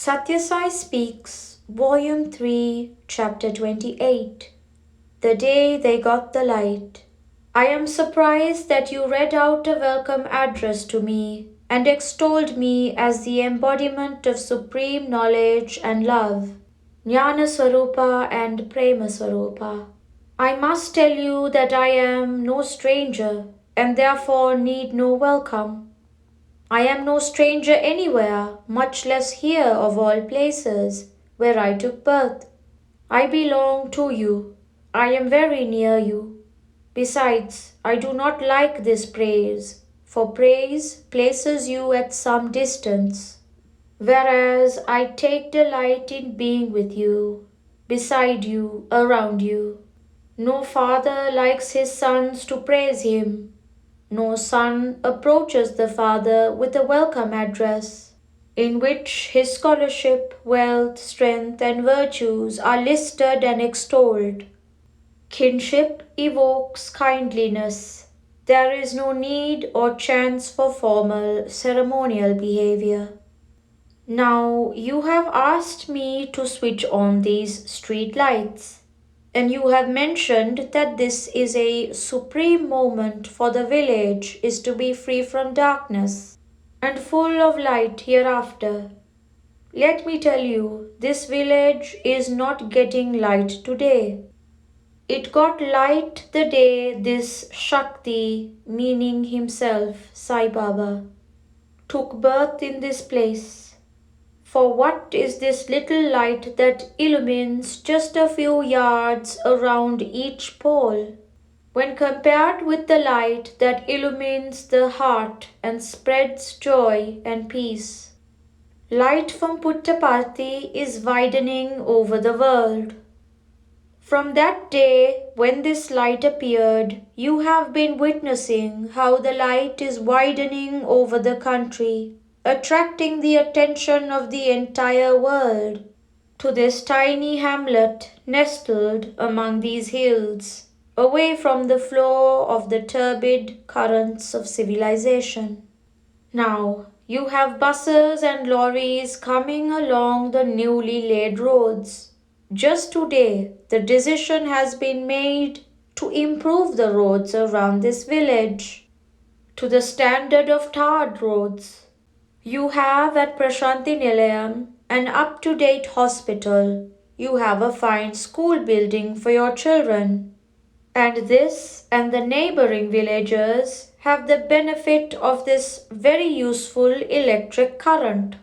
Sathya Sai Speaks, Volume 3, Chapter 28. The Day They Got the Light. I am surprised that you read out a welcome address to me and extolled me as the embodiment of supreme knowledge and love, Jnana Swarupa and Prema Swarupa. I must tell you that I am no stranger and therefore need no welcome. I am no stranger anywhere, much less here of all places, where I took birth. I belong to you. I am very near you. Besides, I do not like this praise, for praise places you at some distance, whereas I take delight in being with you, beside you, around you. No father likes his sons to praise him. No son approaches the father with a welcome address, in which his scholarship, wealth, strength, and virtues are listed and extolled. Kinship evokes kindliness. There is no need or chance for formal ceremonial behavior. Now you have asked me to switch on these street lights, and you have mentioned that this is a supreme moment, for the village is to be free from darkness and full of light hereafter. Let me tell you, this village is not getting light today. It got light the day this Shakti, meaning himself, Sai Baba, took birth in this place. For what is this little light that illumines just a few yards around each pole, when compared with the light that illumines the heart and spreads joy and peace? Light from Puttaparthi is widening over the world. From that day when this light appeared, you have been witnessing how the light is widening over the country, attracting the attention of the entire world to this tiny hamlet nestled among these hills, away from the flow of the turbid currents of civilization. Now, you have buses and lorries coming along the newly laid roads. Just today, the decision has been made to improve the roads around this village to the standard of tarred roads. You have at Prashanti Nilayam an up-to-date hospital. You have a fine school building for your children. And this and the neighboring villages have the benefit of this very useful electric current,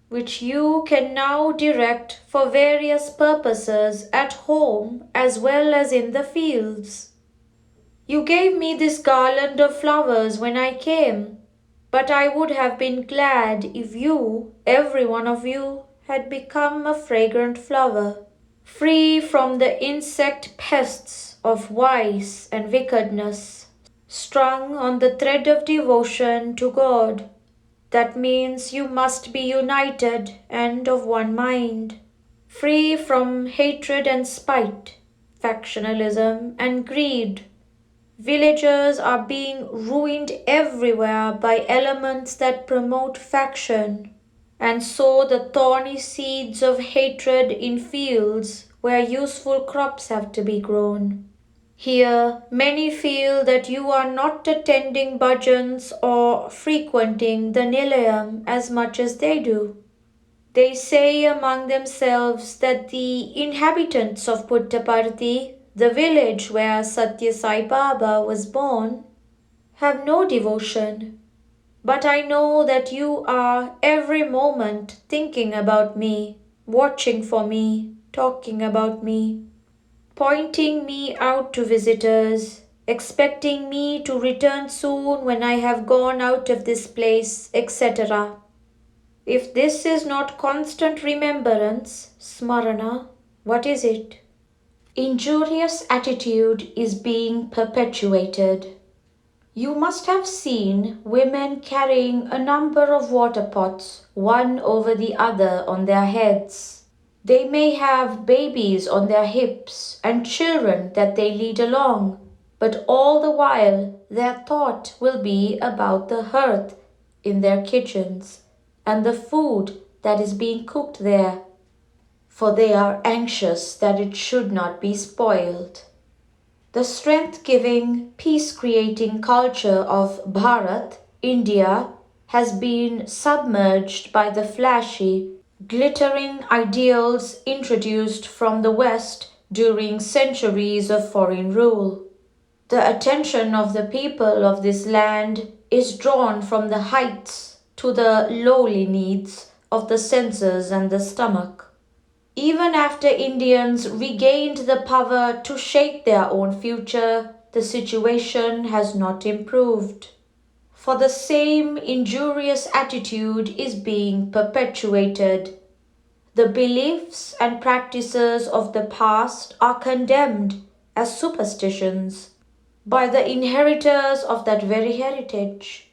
which you can now direct for various purposes at home as well as in the fields. You gave me this garland of flowers when I came, but I would have been glad if you, every one of you, had become a fragrant flower, free from the insect pests of vice and wickedness, strung on the thread of devotion to God. That means you must be united and of one mind, free from hatred and spite, factionalism and greed. Villagers are being ruined everywhere by elements that promote faction and sow the thorny seeds of hatred in fields where useful crops have to be grown. Here, many feel that you are not attending bhajans or frequenting the Nilayam as much as they do. They say among themselves that the inhabitants of Puttaparthi, the village where Sathya Sai Baba was born, have no devotion. But I know that you are every moment thinking about me, watching for me, talking about me, pointing me out to visitors, expecting me to return soon when I have gone out of this place, etc. If this is not constant remembrance, smarana, what is it? Injurious attitude is being perpetuated. You must have seen women carrying a number of water pots, one over the other on their heads. They may have babies on their hips and children that they lead along, but all the while their thought will be about the hearth in their kitchens and the food that is being cooked there, for they are anxious that it should not be spoiled. The strength-giving, peace-creating culture of Bharat, India, has been submerged by the flashy, glittering ideals introduced from the West during centuries of foreign rule. The attention of the people of this land is drawn from the heights to the lowly needs of the senses and the stomach. Even after Indians regained the power to shape their own future, the situation has not improved. For the same injurious attitude is being perpetuated. The beliefs and practices of the past are condemned as superstitions by the inheritors of that very heritage.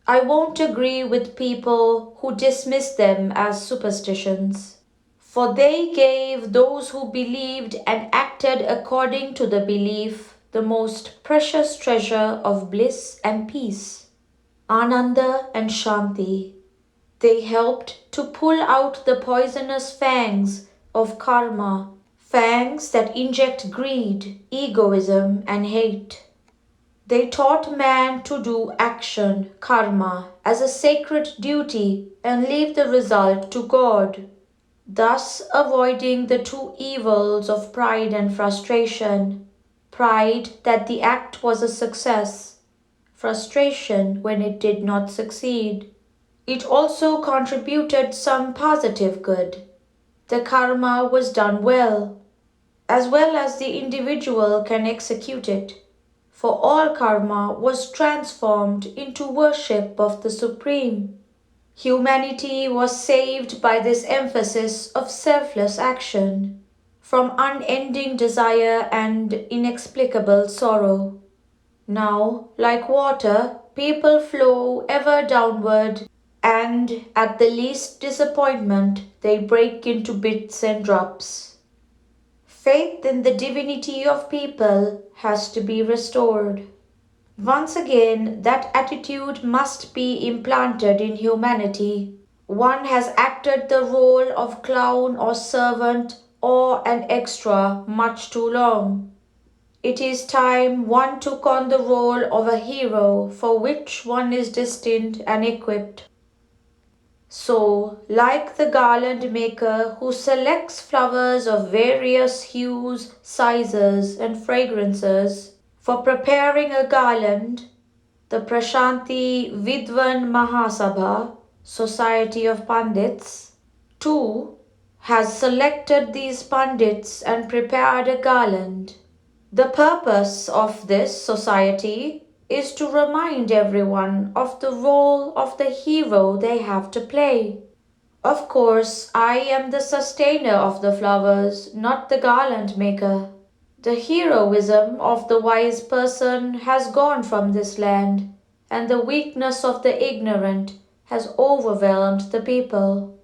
I won't agree with people who dismiss them as superstitions, for they gave those who believed and acted according to the belief the most precious treasure of bliss and peace, Ananda and Shanti. They helped to pull out the poisonous fangs of karma, fangs that inject greed, egoism, and hate. They taught man to do action, karma, as a sacred duty and leave the result to God, thus avoiding the two evils of pride and frustration. Pride that the act was a success, frustration when it did not succeed. It also contributed some positive good. The karma was done well as the individual can execute it, for all karma was transformed into worship of the Supreme. Humanity was saved by this emphasis of selfless action from unending desire and inexplicable sorrow. Now, like water, people flow ever downward, and at the least disappointment, they break into bits and drops. Faith in the divinity of people has to be restored. Once again, that attitude must be implanted in humanity. One has acted the role of clown or servant or an extra much too long. It is time one took on the role of a hero for which one is destined and equipped. So, like the garland maker who selects flowers of various hues, sizes, and fragrances for preparing a garland, the Prashanti Vidwan Mahasabha, Society of Pandits, too, has selected these Pandits and prepared a garland. The purpose of this society is to remind everyone of the role of the hero they have to play. Of course, I am the sustainer of the flowers, not the garland maker. The heroism of the wise person has gone from this land, and the weakness of the ignorant has overwhelmed the people.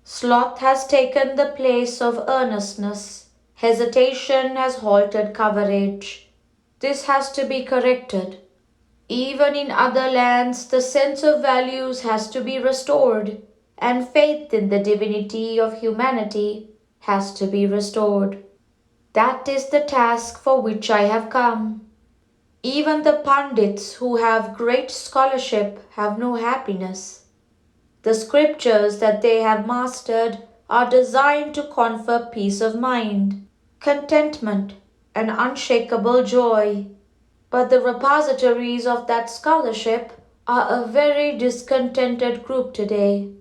Sloth has taken the place of earnestness. Hesitation has halted courage. This has to be corrected. Even in other lands, the sense of values has to be restored, and faith in the divinity of humanity has to be restored. That is the task for which I have come. Even the Pandits who have great scholarship have no happiness. The scriptures that they have mastered are designed to confer peace of mind, contentment, and unshakable joy. But the repositories of that scholarship are a very discontented group today.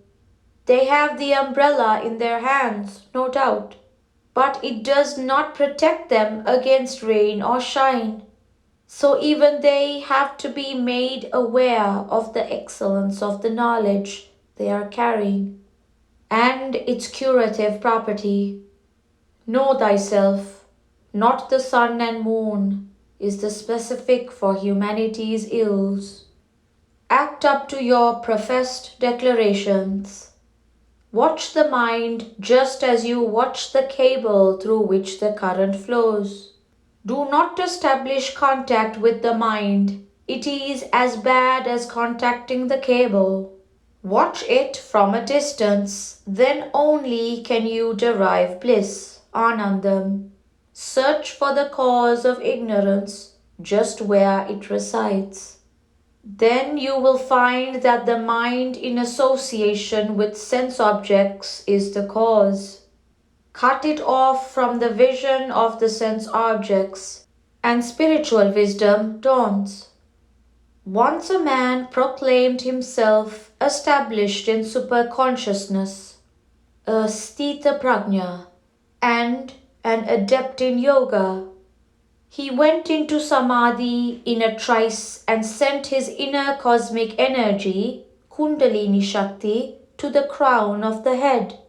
They have the umbrella in their hands, no doubt, but it does not protect them against rain or shine. So even they have to be made aware of the excellence of the knowledge they are carrying and its curative property. Know thyself, not the sun and moon, is the specific for humanity's ills. Act up to your professed declarations. Watch the mind just as you watch the cable through which the current flows. Do not establish contact with the mind. It is as bad as contacting the cable. Watch it from a distance, then only can you derive bliss, Anandam. Search for the cause of ignorance just where it resides. Then you will find that the mind in association with sense objects is the cause. Cut it off from the vision of the sense objects, and spiritual wisdom dawns. Once a man proclaimed himself established in superconsciousness, a sthita prajna, and an adept in yoga. He went into samadhi in a trice and sent his inner cosmic energy, Kundalini Shakti, to the crown of the head.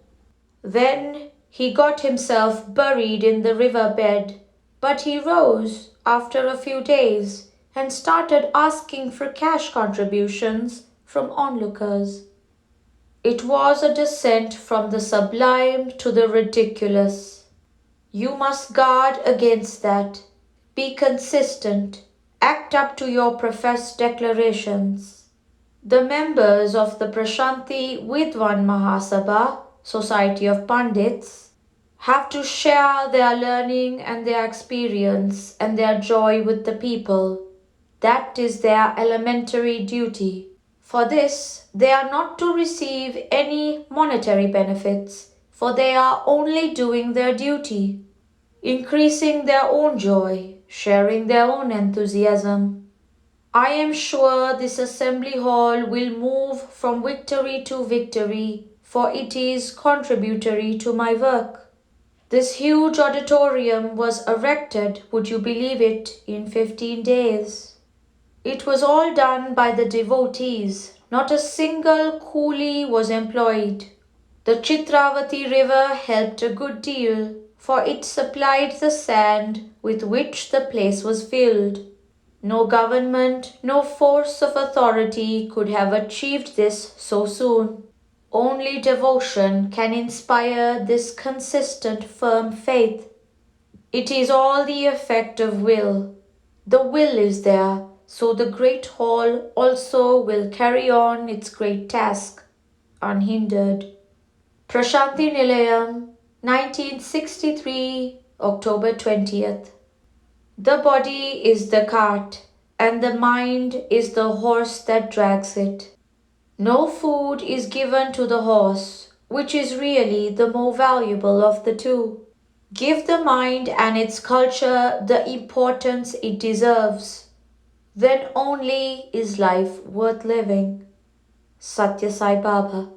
Then he got himself buried in the riverbed, but he rose after a few days and started asking for cash contributions from onlookers. It was a descent from the sublime to the ridiculous. You must guard against that. Be consistent. Act up to your professed declarations. The members of the Prashanti Vidwan Mahasabha, Society of Pandits, have to share their learning and their experience and their joy with the people. That is their elementary duty. For this, they are not to receive any monetary benefits, for they are only doing their duty, increasing their own joy, sharing their own enthusiasm. I am sure this assembly hall will move from victory to victory, for it is contributory to my work. This huge auditorium was erected, would you believe it, in 15 days. It was all done by the devotees. Not a single coolie was employed. The Chitravati river helped a good deal, for it supplied the sand with which the place was filled. No government, no force of authority could have achieved this so soon. Only devotion can inspire this consistent, firm faith. It is all the effect of will. The will is there, so the great hall also will carry on its great task, unhindered. Prashanti Nilayam, 1963, October 20th. The body is the cart, and the mind is the horse that drags it. No food is given to the horse, which is really the more valuable of the two. Give the mind and its culture the importance it deserves. Then only is life worth living. Sathya Sai Baba.